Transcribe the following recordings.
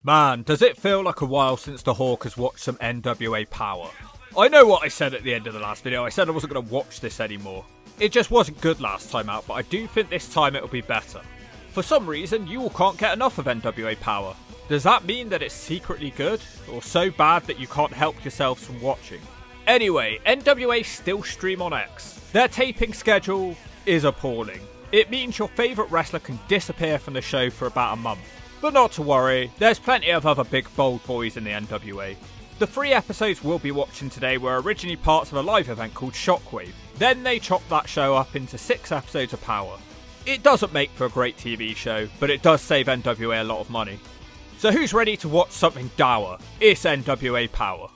Man, does it feel like a while since the Hawk has watched some NWA Power. I know what I said at the end of the last video. I said I wasn't going to watch this anymore. It just wasn't good last time out, but I do think this time it'll be better. For some reason, you all can't get enough of NWA Power. Does that mean that it's secretly good, or so bad that you can't help yourselves from watching? Anyway, NWA still stream on X. Their taping schedule is appalling. It means your favourite wrestler can disappear from the show for about a month. But not to worry, there's plenty of other big bold boys in the NWA. The 3 episodes we'll be watching today were originally parts of a live event called Shockwave. Then they chopped that show up into 6 episodes of Power. It doesn't make for a great TV show, but it does save NWA a lot of money. So who's ready to watch something dour? It's NWA Power.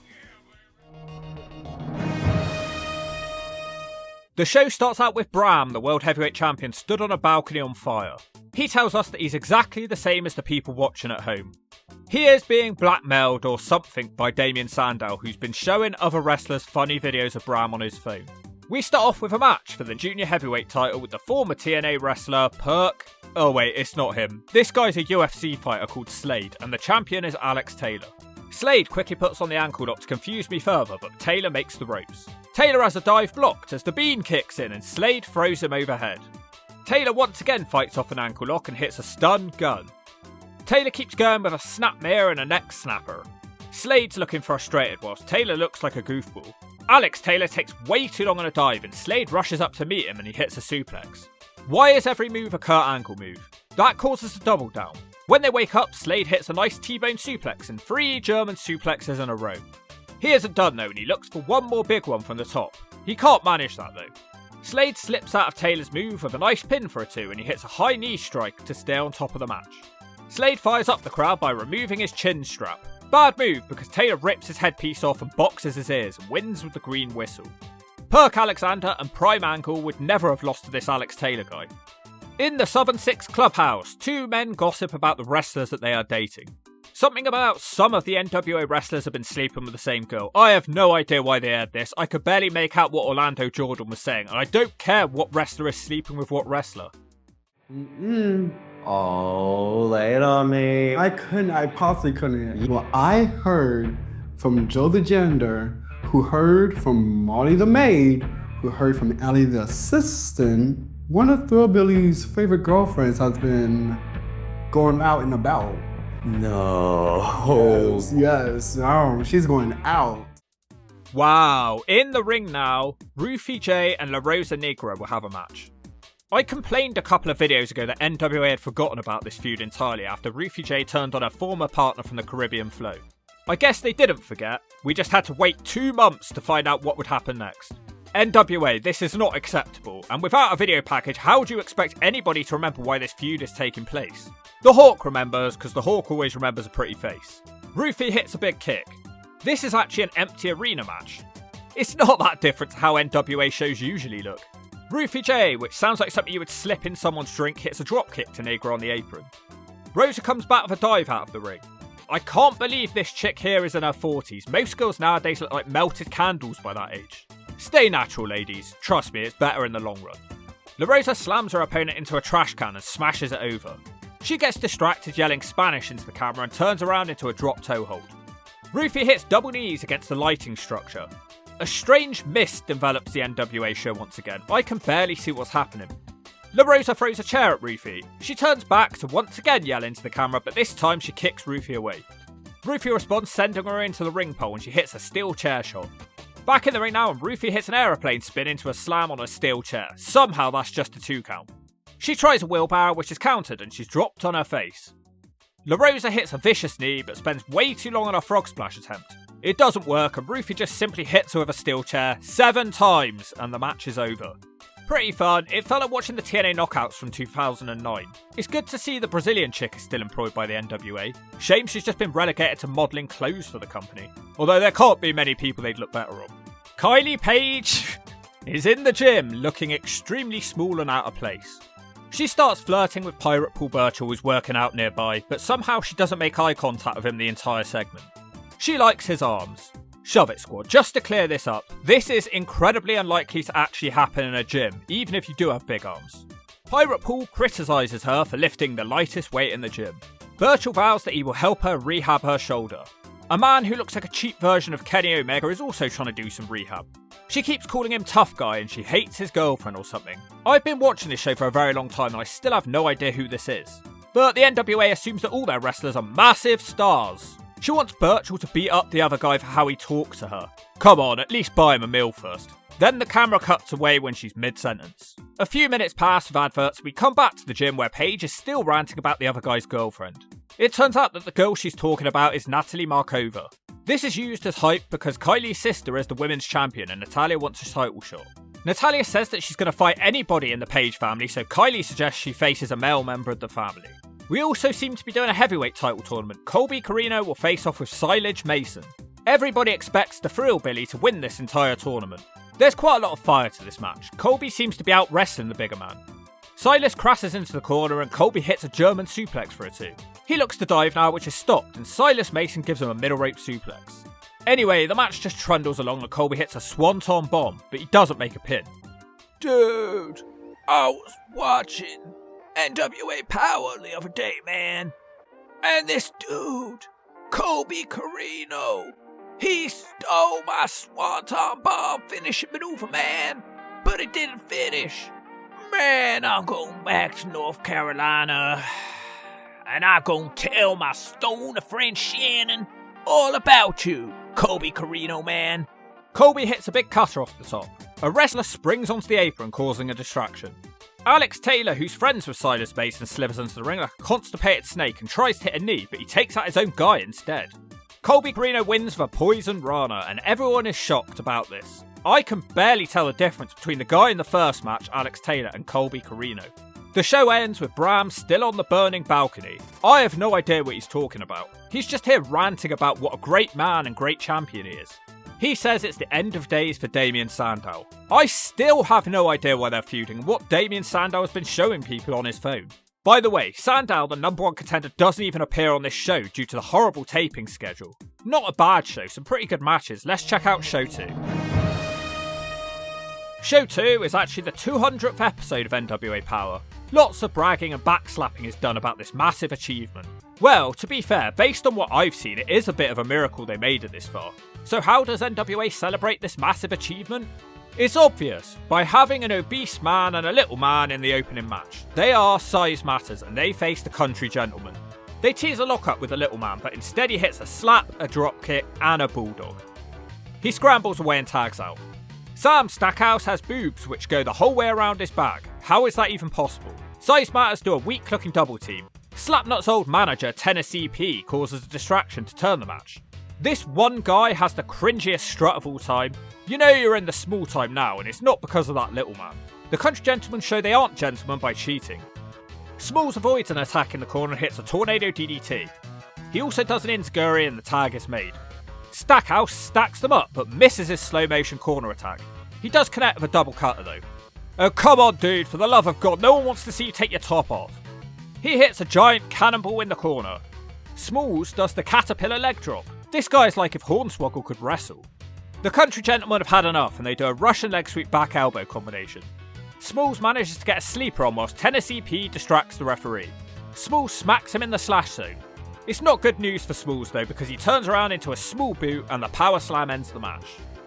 The show starts out with Bram, the World Heavyweight Champion, stood on a balcony on fire. He tells us that he's exactly the same as the people watching at home. He is being blackmailed or something by Damien Sandow, who's been showing other wrestlers funny videos of Bram on his phone. We start off with a match for the Junior Heavyweight title with the former TNA wrestler Perk. Oh wait, it's not him. This guy's a UFC fighter called Slade, and the champion is Alex Taylor. Slade quickly puts on the ankle lock to confuse me further, but Taylor makes the ropes. Taylor has a dive blocked as the bean kicks in and Slade throws him overhead. Taylor once again fights off an ankle lock and hits a stun gun. Taylor keeps going with a snap mirror and a neck snapper. Slade's looking frustrated whilst Taylor looks like a goofball. Alex Taylor takes way too long on a dive and Slade rushes up to meet him and he hits a suplex. Why is every move a Kurt Angle move? That causes a double down. When they wake up, Slade hits a nice T-bone suplex and 3 German suplexes in a row. He isn't done though and he looks for one more big one from the top. He can't manage that though. Slade slips out of Taylor's move with a nice pin for a 2 and he hits a high knee strike to stay on top of the match. Slade fires up the crowd by removing his chin strap. Bad move because Taylor rips his headpiece off and boxes his ears and wins with the green whistle. Perk Alexander and Prime Angle would never have lost to this Alex Taylor guy. In the Southern Six clubhouse, 2 men gossip about the wrestlers that they are dating. Something about some of the NWA wrestlers have been sleeping with the same girl. I have no idea why they aired this. I could barely make out what Orlando Jordan was saying, and I don't care what wrestler is sleeping with what wrestler. Oh, lay it on me. I possibly couldn't. Well, I heard from Joe the Janitor, who heard from Molly the Maid, who heard from Allie the Assistant. One of Thrillbilly's favorite girlfriends has been going out and about. No. Yes. Oh, she's going out. Wow. In the ring now, Rufy J and La Rosa Negra will have a match. I complained a couple of videos ago that NWA had forgotten about this feud entirely after Rufy J turned on her former partner from the Caribbean Flow. I guess they didn't forget, we just had to wait 2 months to find out what would happen next. NWA, this is not acceptable, and without a video package, how do you expect anybody to remember why this feud is taking place? The Hawk remembers, because the Hawk always remembers a pretty face. Rufy hits a big kick. This is actually an empty arena match. It's not that different to how NWA shows usually look. Rufy J, which sounds like something you would slip in someone's drink, hits a drop kick to Negra on the apron. Rosa comes back with a dive out of the ring. I can't believe this chick here is in her 40s. Most girls nowadays look like melted candles by that age. Stay natural, ladies. Trust me, it's better in the long run. La Rosa slams her opponent into a trash can and smashes it over. She gets distracted yelling Spanish into the camera and turns around into a drop toe hold. Rufy hits double knees against the lighting structure. A strange mist envelops the NWA show once again. I can barely see what's happening. La Rosa throws a chair at Rufy. She turns back to once again yell into the camera, but this time she kicks Rufy away. Rufy responds, sending her into the ring pole, and she hits a steel chair shot. Back in the ring now, and Rufy hits an aeroplane spin into a slam on a steel chair. Somehow that's just a 2 count. She tries a wheelbarrow, which is countered, and she's dropped on her face. La Rosa hits a vicious knee, but spends way too long on a frog splash attempt. It doesn't work, and Rufy just simply hits her with a steel chair 7 times, and the match is over. Pretty fun. It felt like watching the TNA knockouts from 2009. It's good to see the Brazilian chick is still employed by the NWA. Shame she's just been relegated to modelling clothes for the company. Although there can't be many people they'd look better on. Kylie Paige is in the gym, looking extremely small and out of place. She starts flirting with Pirate Paul Burchill, who's working out nearby, but somehow she doesn't make eye contact with him the entire segment. She likes his arms. Shove it, squad. Just to clear this up, this is incredibly unlikely to actually happen in a gym, even if you do have big arms. Pirate Paul criticises her for lifting the lightest weight in the gym. Virgil vows that he will help her rehab her shoulder. A man who looks like a cheap version of Kenny Omega is also trying to do some rehab. She keeps calling him tough guy and she hates his girlfriend or something. I've been watching this show for a very long time and I still have no idea who this is. But the NWA assumes that all their wrestlers are massive stars. She wants Virgil to beat up the other guy for how he talks to her. Come on, at least buy him a meal first. Then the camera cuts away when she's mid-sentence. A few minutes pass with adverts, we come back to the gym where Paige is still ranting about the other guy's girlfriend. It turns out that the girl she's talking about is Natalia Markova. This is used as hype because Kylie's sister is the women's champion and Natalia wants a title shot. Natalia says that she's going to fight anybody in the Paige family, so Kylie suggests she faces a male member of the family. We also seem to be doing a heavyweight title tournament. Colby Corino will face off with Silage Mason. Everybody expects the Thrill Billy to win this entire tournament. There's quite a lot of fire to this match. Colby seems to be out wrestling the bigger man. Silas crashes into the corner and Colby hits a German suplex for a 2. He looks to dive now, which is stopped, and Silas Mason gives him a middle rope suplex. Anyway, the match just trundles along and Colby hits a swanton bomb, but he doesn't make a pin. Dude, I was watching NWA Power the other day, man. And this dude, Colby Corino, he stole my swanton bomb finishing maneuver, man. But it didn't finish. Man, I'm going back to North Carolina. And I'm going to tell my stoner friend Shannon all about you, Colby Corino, man. Colby hits a big cutter off the top. A wrestler springs onto the apron, causing a distraction. Alex Taylor, who's friends with Silas Mason, slithers into the ring like a constipated snake and tries to hit a knee, but he takes out his own guy instead. Colby Corino wins for Poison Rana, and everyone is shocked about this. I can barely tell the difference between the guy in the first match, Alex Taylor, and Colby Corino. The show ends with Bram still on the burning balcony. I have no idea what he's talking about. He's just here ranting about what a great man and great champion he is. He says it's the end of days for Damien Sandow. I still have no idea why they're feuding and what Damien Sandow has been showing people on his phone. By the way, Sandow, the #1 contender, doesn't even appear on this show due to the horrible taping schedule. Not a bad show, some pretty good matches. Let's check out Show 2. Show 2 is actually the 200th episode of NWA Power. Lots of bragging and backslapping is done about this massive achievement. Well, to be fair, based on what I've seen, it is a bit of a miracle they made it this far. So how does NWA celebrate this massive achievement? It's obvious, by having an obese man and a little man in the opening match. They are size matters and they face the country gentleman. They tease a lockup with the little man, but instead he hits a slap, a drop kick and a bulldog. He scrambles away and tags out. Sam Stackhouse has boobs which go the whole way around his back. How is that even possible? Size matters do a weak looking double team. Slapnut's old manager, Tennessee P, causes a distraction to turn the match. This one guy has the cringiest strut of all time. You know you're in the small time now, and it's not because of that little man. The country gentlemen show they aren't gentlemen by cheating. Smalls avoids an attack in the corner and hits a tornado DDT. He also does an enziguri and the tag is made. Stackhouse stacks them up, but misses his slow motion corner attack. He does connect with a double cutter though. Oh come on dude, for the love of God, no one wants to see you take your top off. He hits a giant cannonball in the corner. Smalls does the caterpillar leg drop. This guy is like if Hornswoggle could wrestle. The country gentlemen have had enough and they do a Russian leg sweep back elbow combination. Smalls manages to get a sleeper on whilst Tennessee P distracts the referee. Smalls smacks him in the slash zone. It's not good news for Smalls though because he turns around into a small boot and the power slam ends the match.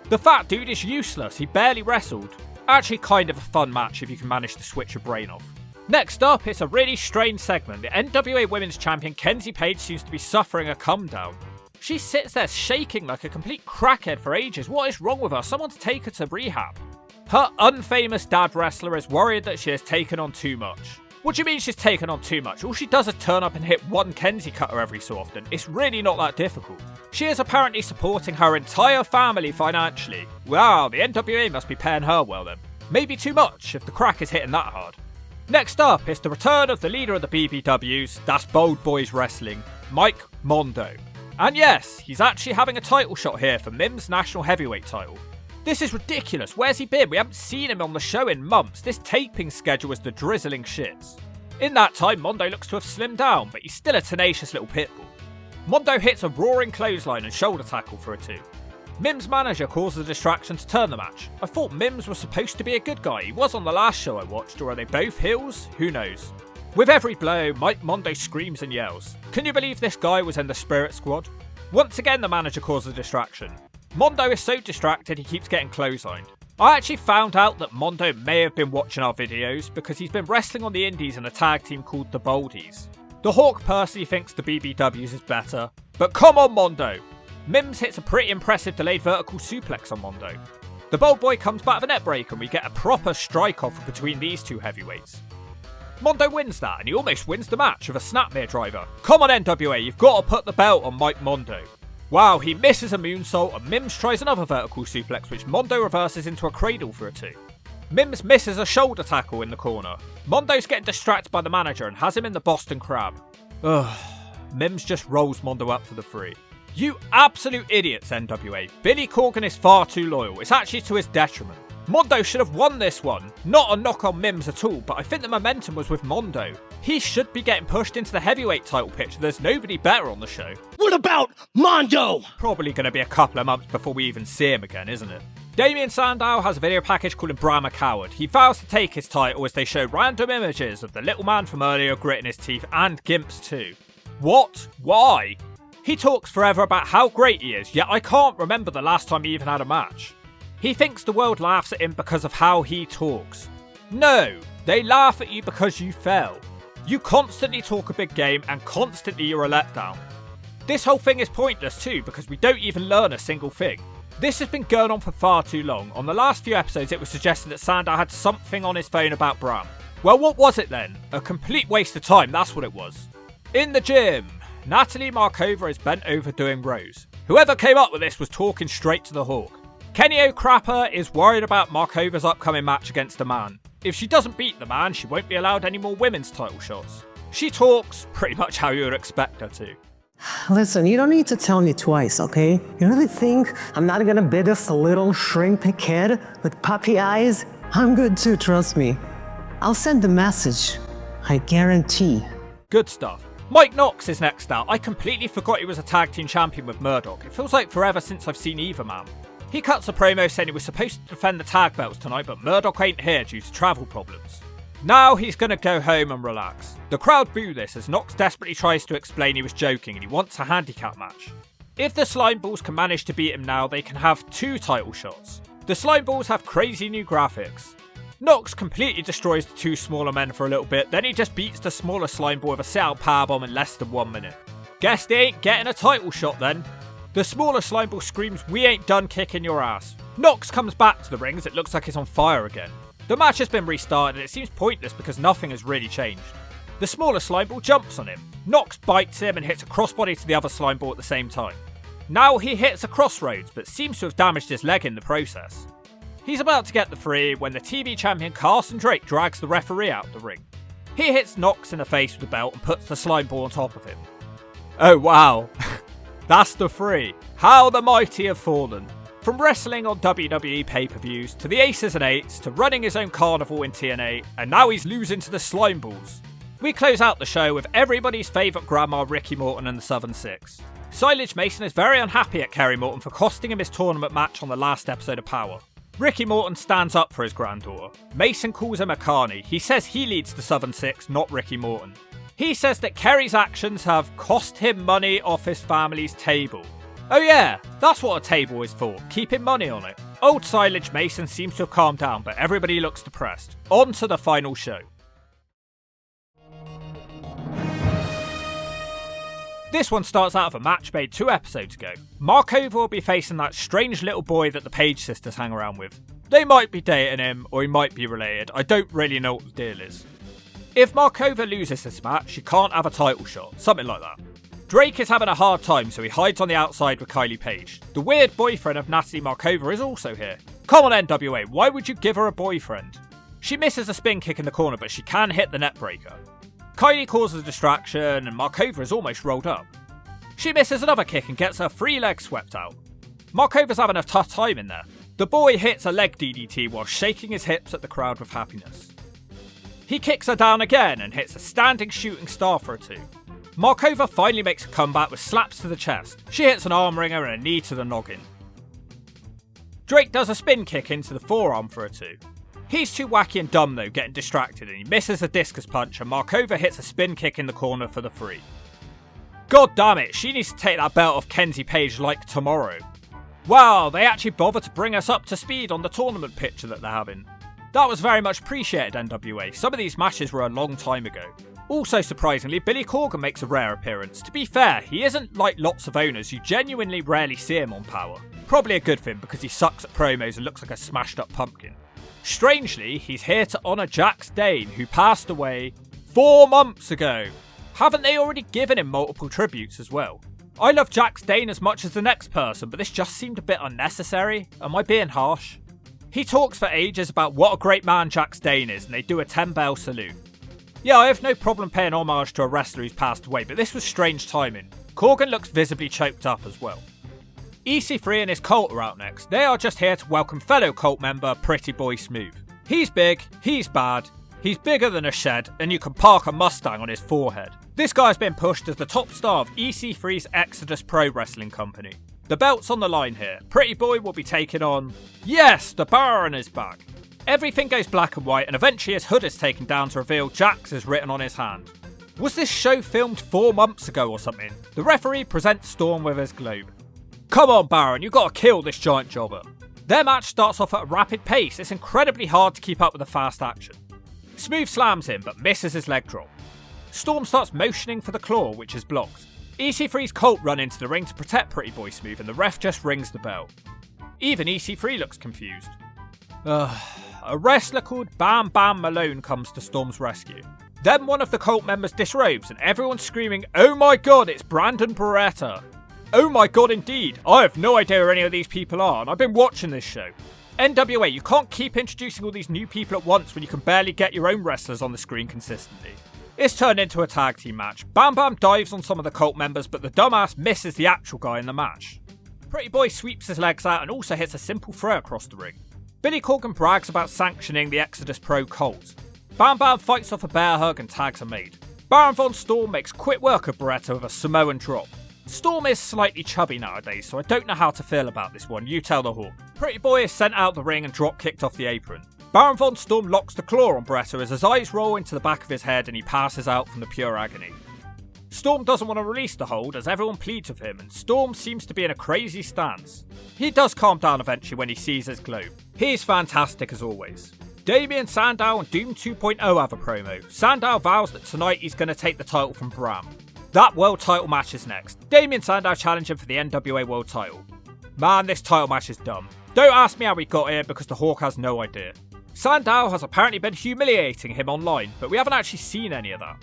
The fat dude is useless, he barely wrestled. Actually kind of a fun match if you can manage to switch your brain off. Next up, it's a really strange segment. The NWA Women's Champion Kenzie Paige seems to be suffering a come down. She sits there shaking like a complete crackhead for ages. What is wrong with her? Someone to take her to rehab. Her unfamous dad wrestler is worried that she has taken on too much. What do you mean she's taken on too much? All she does is turn up and hit one Kenzie cutter every so often. It's really not that difficult. She is apparently supporting her entire family financially. Wow, the NWA must be paying her well then. Maybe too much if the crack is hitting that hard. Next up is the return of the leader of the BBWs, that's Bold Boys Wrestling, Mike Mondo. And yes, he's actually having a title shot here for Mim's National Heavyweight title. This is ridiculous, where's he been? We haven't seen him on the show in months. This taping schedule was the drizzling shits. In that time, Mondo looks to have slimmed down, but he's still a tenacious little pitbull. Mondo hits a roaring clothesline and shoulder tackle for a 2. Mim's manager causes a distraction to turn the match. I thought Mims was supposed to be a good guy. He was on the last show I watched, or are they both heels? Who knows? With every blow, Mike Mondo screams and yells. Can you believe this guy was in the Spirit Squad? Once again, the manager causes a distraction. Mondo is so distracted he keeps getting clotheslined. I actually found out that Mondo may have been watching our videos because he's been wrestling on the indies in a tag team called the Boldies. The Hawk personally thinks the BBWs is better, but come on Mondo! Mims hits a pretty impressive delayed vertical suplex on Mondo. The Bold Boy comes back with a net break and we get a proper strike-off between these two heavyweights. Mondo wins that and he almost wins the match with a snapmare driver. Come on NWA, you've got to put the belt on Mike Mondo. Wow, he misses a moonsault and Mims tries another vertical suplex which Mondo reverses into a cradle for a 2. Mims misses a shoulder tackle in the corner. Mondo's getting distracted by the manager and has him in the Boston Crab. Ugh, Mims just rolls Mondo up for the 3. You absolute idiots NWA, Billy Corgan is far too loyal, it's actually to his detriment. Mondo should have won this one. Not a knock on Mims at all, but I think the momentum was with Mondo. He should be getting pushed into the heavyweight title picture. There's nobody better on the show. What about Mondo? Probably going to be a couple of months before we even see him again, isn't it? Damien Sandow has a video package calling Bram a coward. He vows to take his title as they show random images of the little man from earlier gritting his teeth and gimps too. What? Why? He talks forever about how great he is, yet I can't remember the last time he even had a match. He thinks the world laughs at him because of how he talks. No, they laugh at you because you fell. You constantly talk a big game and constantly you're a letdown. This whole thing is pointless too because we don't even learn a single thing. This has been going on for far too long. On the last few episodes it was suggested that Sandow had something on his phone about Bram. Well, what was it then? A complete waste of time, that's what it was. In the gym, Natalia Markova is bent over doing rows. Whoever came up with this was talking straight to the Hawk. Kenny O'Crapper is worried about Markova's upcoming match against a man. If she doesn't beat the man, she won't be allowed any more women's title shots. She talks pretty much how you would expect her to. Listen, you don't need to tell me twice, okay? You really think I'm not gonna be this little shrimp kid with puppy eyes? I'm good too, trust me. I'll send the message. I guarantee. Good stuff. Mike Knox is next out. I completely forgot he was a tag team champion with Murdoch. It feels like forever since I've seen either man. He cuts a promo saying he was supposed to defend the tag belts tonight, but Murdoch ain't here due to travel problems. Now he's gonna go home and relax. The crowd boo this as Knox desperately tries to explain he was joking and he wants a handicap match. If the Slime Balls can manage to beat him now, they can have 2 title shots. The Slime Balls have crazy new graphics. Knox completely destroys the 2 smaller men for a little bit, then he just beats the smaller Slime Ball with a sit-out powerbomb in less than 1 minute. Guess they ain't getting a title shot then. The smaller Slime Ball screams, "We ain't done kicking your ass." Knox comes back to the ring as it looks like it's on fire again. The match has been restarted and it seems pointless because nothing has really changed. The smaller Slime Ball jumps on him. Knox bites him and hits a crossbody to the other Slime Ball at the same time. Now he hits a crossroads but seems to have damaged his leg in the process. He's about to get the free when the TV champion Carson Drake drags the referee out the ring. He hits Knox in the face with the belt and puts the Slime Ball on top of him. Oh wow, that's the free. How the mighty have fallen. From wrestling on WWE pay-per-views, to the Aces and Eights, to running his own carnival in TNA, and now he's losing to the Slime Balls. We close out the show with everybody's favourite grandma Ricky Morton and the Southern Six. Silage Mason is very unhappy at Kerry Morton for costing him his tournament match on the last episode of Power. Ricky Morton stands up for his granddaughter. Mason calls him a carny. He says he leads the Southern Six, not Ricky Morton. He says that Kerry's actions have cost him money off his family's table. Oh yeah, that's what a table is for, keeping money on it. Old Silage Mason seems to have calmed down, but everybody looks depressed. On to the final show. This one starts out of a match made 2 episodes ago. Markova will be facing that strange little boy that the Page sisters hang around with. They might be dating him, or he might be related, I don't really know what the deal is. If Markova loses this match, she can't have a title shot, something like that. Drake is having a hard time, so he hides on the outside with Kylie Page. The weird boyfriend of Natalia Markova is also here. Come on NWA, why would you give her a boyfriend? She misses a spin kick in the corner, but she can hit the net breaker. Kylie causes a distraction, and Markova is almost rolled up. She misses another kick and gets her 3 legs swept out. Markova's having a tough time in there. The boy hits a leg DDT while shaking his hips at the crowd with happiness. He kicks her down again and hits a standing shooting star for a 2. Markova finally makes a comeback with slaps to the chest. She hits an arm wringer and a knee to the noggin. Drake does a spin kick into the forearm for a 2. He's too wacky and dumb though, getting distracted, and he misses a discus punch and Markova hits a spin kick in the corner for the 3. God damn it, she needs to take that belt off Kenzie Page like tomorrow. Wow, they actually bothered to bring us up to speed on the tournament picture that they're having. That was very much appreciated, NWA. Some of these matches were a long time ago. Also surprisingly, Billy Corgan makes a rare appearance. To be fair, he isn't like lots of owners, you genuinely rarely see him on Power. Probably a good thing because he sucks at promos and looks like a smashed up pumpkin. Strangely, he's here to honour Jax Dane, who passed away 4 months ago. Haven't they already given him multiple tributes as well? I love Jax Dane as much as the next person, but this just seemed a bit unnecessary. Am I being harsh? He talks for ages about what a great man Jax Dane is, and they do a 10-bell salute. Yeah, I have no problem paying homage to a wrestler who's passed away, but this was strange timing. Corgan looks visibly choked up as well. EC3 and his cult are out next. They are just here to welcome fellow cult member Pretty Boy Smooth. He's big, he's bad, he's bigger than a shed, and you can park a Mustang on his forehead. This guy's been pushed as the top star of EC3's Exodus Pro Wrestling Company. The belt's on the line here. Pretty Boy will be taking on... Yes, the Baron is back. Everything goes black and white, and eventually his hood is taken down to reveal Jax is written on his hand. Was this show filmed 4 months ago or something? The referee presents Storm with his globe. Come on, Baron, you gotta kill this giant jobber. Their match starts off at a rapid pace. It's incredibly hard to keep up with the fast action. Smooth slams him, but misses his leg drop. Storm starts motioning for the claw, which is blocked. EC3's Colt run into the ring to protect Pretty Boy Smooth, and the ref just rings the bell. Even EC3 looks confused. A wrestler called Bam Bam Malone comes to Storm's rescue. Then one of the cult members disrobes, and everyone's screaming, "Oh my god, it's Brandon Beretta!" Oh my god indeed, I have no idea who any of these people are, and I've been watching this show. NWA, you can't keep introducing all these new people at once when you can barely get your own wrestlers on the screen consistently. It's turned into a tag team match. Bam Bam dives on some of the cult members, but the dumbass misses the actual guy in the match. Pretty Boy sweeps his legs out and also hits a simple throw across the ring. Billy Corgan brags about sanctioning the Exodus Pro cult. Bam Bam fights off a bear hug and tags are made. Baron Von Storm makes quick work of Beretta with a Samoan drop. Storm is slightly chubby nowadays, so I don't know how to feel about this one, you tell the Hawk. Pretty Boy is sent out the ring and drop kicked off the apron. Baron Von Storm locks the claw on Beretta as his eyes roll into the back of his head and he passes out from the pure agony. Storm doesn't want to release the hold as everyone pleads with him, and Storm seems to be in a crazy stance. He does calm down eventually when he sees his globe. He's fantastic as always. Damien, Sandow and Doom 2.0 have a promo. Sandow vows that tonight he's going to take the title from Bram. That world title match is next. Damien Sandow challenging for the NWA world title. Man, this title match is dumb. Don't ask me how we got here because the Hawk has no idea. Sandow has apparently been humiliating him online, but we haven't actually seen any of that.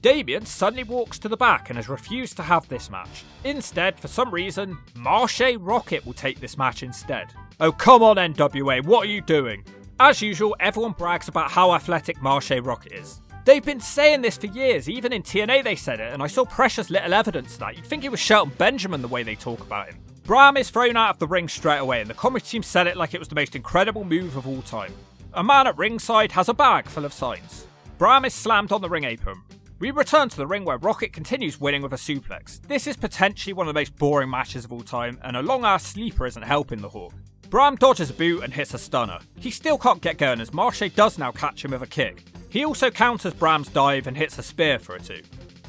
Damien suddenly walks to the back and has refused to have this match. Instead, for some reason, Marche Rocket will take this match instead. Oh come on NWA, what are you doing? As usual, everyone brags about how athletic Marche Rocket is. They've been saying this for years, even in TNA they said it, and I saw precious little evidence of that. You'd think it was Shelton Benjamin the way they talk about him. Bram is thrown out of the ring straight away, and the commentary team said it like it was the most incredible move of all time. A man at ringside has a bag full of signs. Bram is slammed on the ring apron. We return to the ring where Rocket continues winning with a suplex. This is potentially one of the most boring matches of all time, and a long-ass sleeper isn't helping the Hawk. Bram dodges a boot and hits a stunner. He still can't get going as Marche does now catch him with a kick. He also counters Bram's dive and hits a spear for a 2.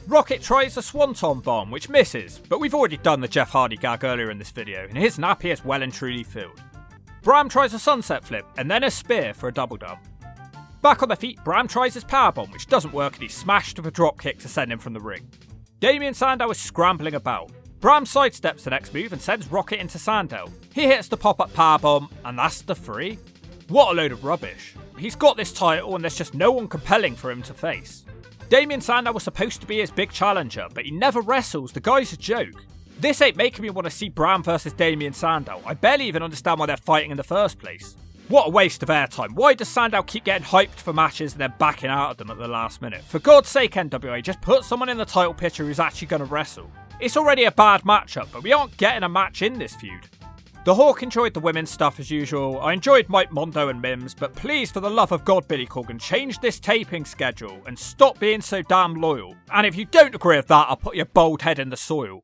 Rocket tries a Swanton Bomb, which misses, but we've already done the Jeff Hardy gag earlier in this video, and his nappy is well and truly filled. Bram tries a Sunset Flip, and then a spear for a double dub. Back on the feet, Bram tries his Powerbomb, which doesn't work, and he's smashed with a dropkick to send him from the ring. Damien Sandow is scrambling about. Bram sidesteps the next move and sends Rocket into Sandow. He hits the pop-up Powerbomb, and that's the 3? What a load of rubbish. He's got this title and there's just no one compelling for him to face. Damien Sandow was supposed to be his big challenger, but he never wrestles, the guy's a joke. This ain't making me want to see Bram versus Damien Sandow. I barely even understand why they're fighting in the first place. What a waste of airtime. Why does Sandow keep getting hyped for matches and then backing out of them at the last minute? For God's sake NWA, just put someone in the title picture who's actually going to wrestle. It's already a bad matchup, but we aren't getting a match in this feud. The Hawk enjoyed the women's stuff as usual. I enjoyed Mike Mondo and Mims, but please, for the love of God, Billy Corgan, change this taping schedule and stop being so damn loyal. And if you don't agree with that, I'll put your bald head in the soil.